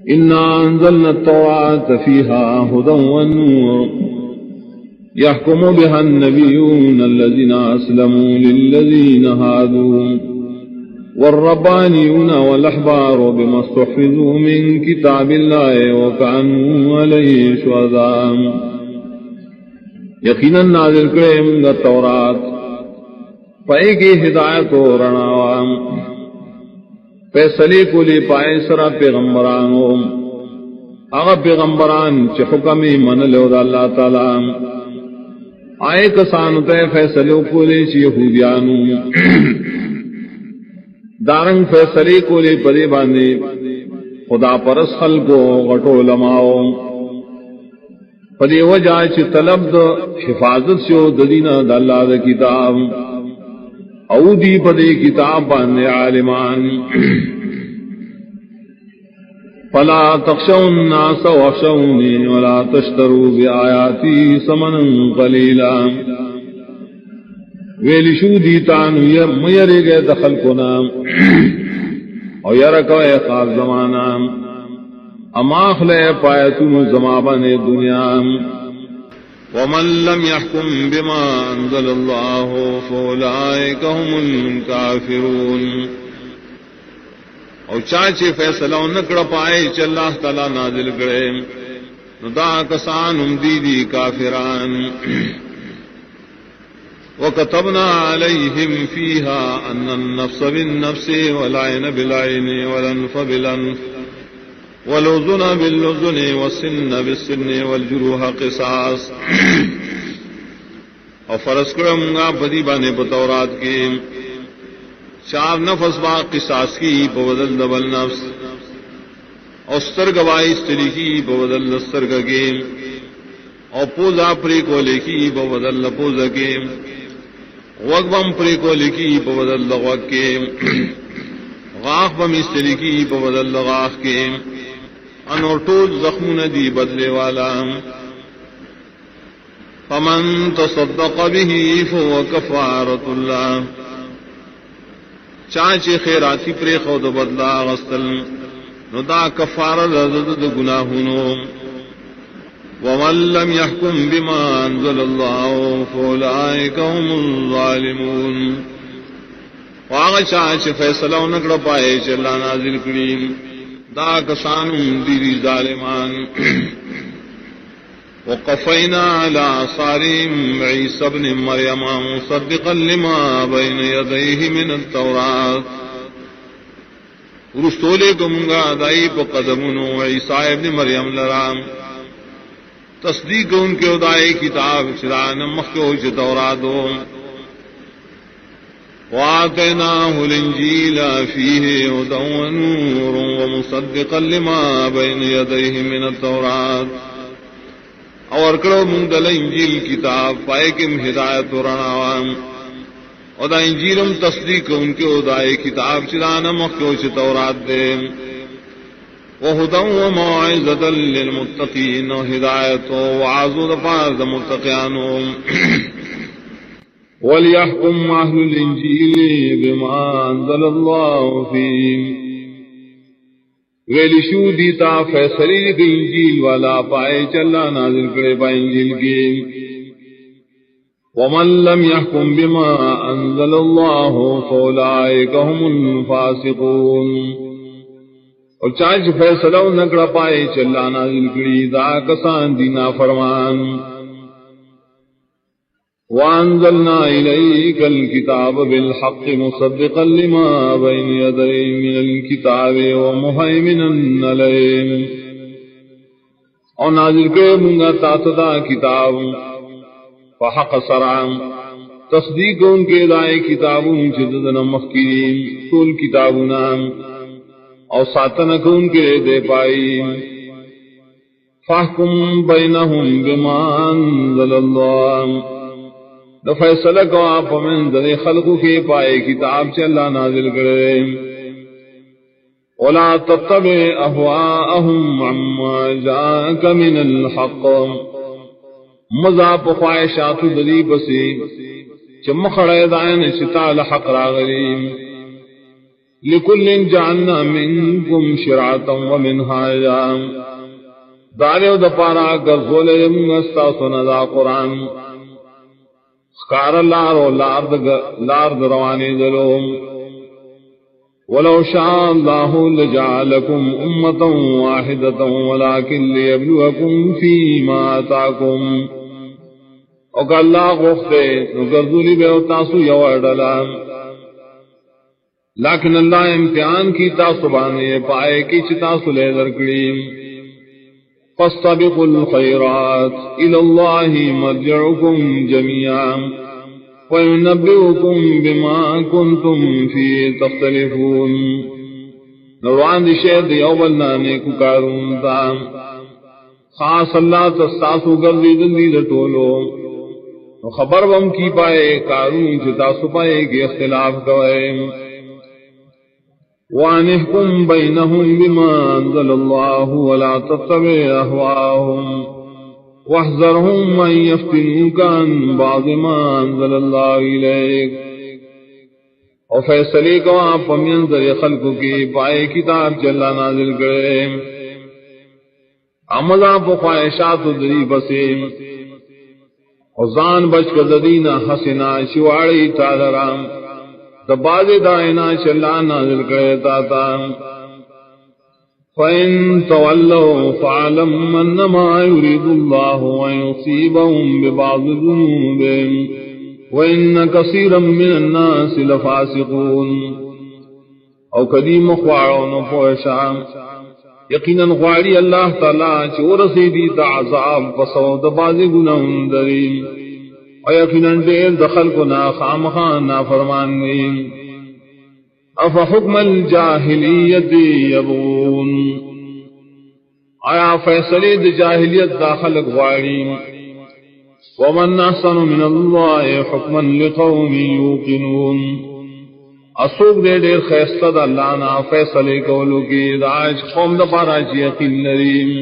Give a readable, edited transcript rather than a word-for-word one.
إنا أنزلنا التوراة فيها هدى ونور يحكم بها النبيون الذين أسلموا للذين هادوا والربانيون والأحبار بما استحفظوا من كتاب الله وكانوا عليه شهداء یقیناً نازل کرے منگا تورات پائے گی ہدایت و رناوام فیصلے کو لے پائے سرا پیغمبرانوں آغا پیغمبران چے حکمی من لو دا اللہ تعالی آئے کسانتے فیصلے کو لے چے یہودیانوں دارنگ فیصلے کو لے پدے باندے خدا پرس خلقو غٹو علماؤ پدے وجہ چے طلب دا حفاظت سے ددینہ دا اللہ دا کتاب او دی پدے کتاب باندے عالمان فلا تخشوا الناس واخشوني ولا تشتروا بآياتي ثمنا قليلا ویلی شو دیتان میرے گئے دخل کو نام اور یرکو اے خاص زمانہ اماخ لے پایتون زمابن دنیا ومن لم يحكم بما انزل الله فاولئك هم الكافرون اور چاچے فیصلہ نکڑ پائے چ اللہ تعالی نازل کرے دا کسان ہم دیدی کافران وكتبنا عليهم فيها أن النفس بالنفس والعين بالعين والأنف بالأنف والأذن بالأذن والسن بالسن والجروح قصاص اور فرض کرم گا بدی بانے بتورات کی چار نفس با قصاص کی بودل دبل نفس اور سترگ بائی ستری کی بودل سترگ کی اور پوزا پری کو لکھی بودل پوزا کی وغبم پری کو لکھی بودل غوگ کے غاخ بم استری کی بودل غاخ کے انور ٹول زخم ندی بدلے والا فمن تصدق به فهو كفارة الله چانچے خیراتی پری خود بدلا غسل ندا کفار لذد گناہنو ومن لم يحكم بما انزل الله فاولئك هم الظالمون واغ چانچے فیصلہ نکڑ پائے چلا نازل کریم دا کسانم دیری ظالمان وقفینا على آثارهم عیسی ابن مریم مصدقا لما بین یدیہ من التوراۃ رسولے گمگا دائی پا قدمنو عیسی ابن مریم لرام تصدیق ان کے ادائی کتاب چران مخیوچ توراتو وآتيناه الإنجيل فيه هدى ونور ومصدقا لما بين يديه من التوراة اور کرو من دل انجیل کتاب پائے کم ہدایت ورناوام اور دا انجیلم تصدیق ان کے ادائے کتاب چرانا مخیوچ تورات دے وهدى وموعظة للمتقين وهدایت وعظو دفاز متقیانوں وَلْيَحْكُمْ أَهْلُ الْإِنْجِيلِ بِمَا أَنزَلَ اللَّهُ فِيهِ ویلشو دیتا فیصلی کی انجیل والا پائے چلا نازل کرے با انجیل کی وَمَنْ لَمْ يَحْكُمْ بِمَا أَنزَلَ اللَّهُ فَأُولَئِكَ هُمُ الْفَاسِقُونَ اور چاچ فیصلہ نکڑا پائے چلا نازل کری دا کسان دینا فرمان وَأَنزَلْنَا إِلَيْكَ الْكِتَابَ بِالْحَقِّ مُصَدِّقًا لِمَا بَيْنَ يَدَيْهِ مِنَ الْكِتَابِ وَمُهَيْمِنًا عَلَيْهِ اور نازل کرے منگا تاتدا کتاب فحق سرام تصدیق ان کے دائے کتابوں چددن مخکرین طول کتابنا اور ساتنک ان کے دے پائی فَاحْكُمْ بَيْنَهُمْ بِمَا أَنزَلَ اللَّهُ دا فیصلہ کو آپ من در خلقوں کے پائے کتاب چ اللہ نازل کرے ولا تتبع اهواءهم عما جاءك من الحق مذاق خواہشات دلی بسی چمخڑے دائن شتا الحق راغلی لکل جعلنا منکم شرعتا ومنهاجا داریو دپارا گرزولے منگستا سندا قرآن خکار لارو لارد روانی دلوم ولو شاء اللہ لجعلکم امتا واحدتا ولكن لیبلوکم فیما آتاکم او کہ اللہ غفتے نگرزولی بے تاسو یوردلا لیکن اللہ امتحان کی تاسو بانے پائے کی چتاسو لے درکڑیم فاستبقوا الخيرات إلى الله مرجعكم جميعا وينبئكم بما كنتم فيه تختلفون نروان دی شہد یوبلنا نیکو کارون تا خاص اللہ تستاسو گردی دندی دٹولو خبر بم کی پائے کارون چتا سپائے کے اختلاف کوئے وَأَنِحْكُمْ بَيْنَهُمْ بِمَا أَنزَلَ اللَّهُ وَلَا تَتَّبِعْ أَهْوَاءَهُمْ وَاحْذَرْهُمْ أَن يَفْتِنُوكَ عَن بَعْضِ مَا أَنزَلَ اللَّهُ إِلَيْكَ اور فیصلے کو آپ منظر خلق کی پائے کتاب جلا نازل کرے عمل آپ خواہشات دری بسے اور زان بچ کر ددینہ حسنا شواڑی تالرام دباز دائنا چلا نازل کرے تاتا فَإِن تَوَلَّوْا فَاعْلَمْ أَنَّمَا يُرِيدُ اللَّهُ أَن يُصِيبَهُم بِبَعْضِ ذُنُوبِهِمْ وَإِنَّ كَثِيرًا مِّنَ النَّاسِ لَفَاسِقُونَ او قدیم خوارون پوشا یقیناً خواری اللہ تعالیٰ چورسی دیتا عذاب بسو دباز گناہن دریم اور یقیناً دیر دخل کو نا خامخان نا فرمان گئی اف حکم الجاہلیت یبغون آیا فیصلے د جاہلیت داخل غواری ومن احسن من اللہ حکما لقوم یوقنون اسوک دے دیر خیستد اللہ نا فیصلے کولو کی داعش قوم دا پارا چی یقین لریم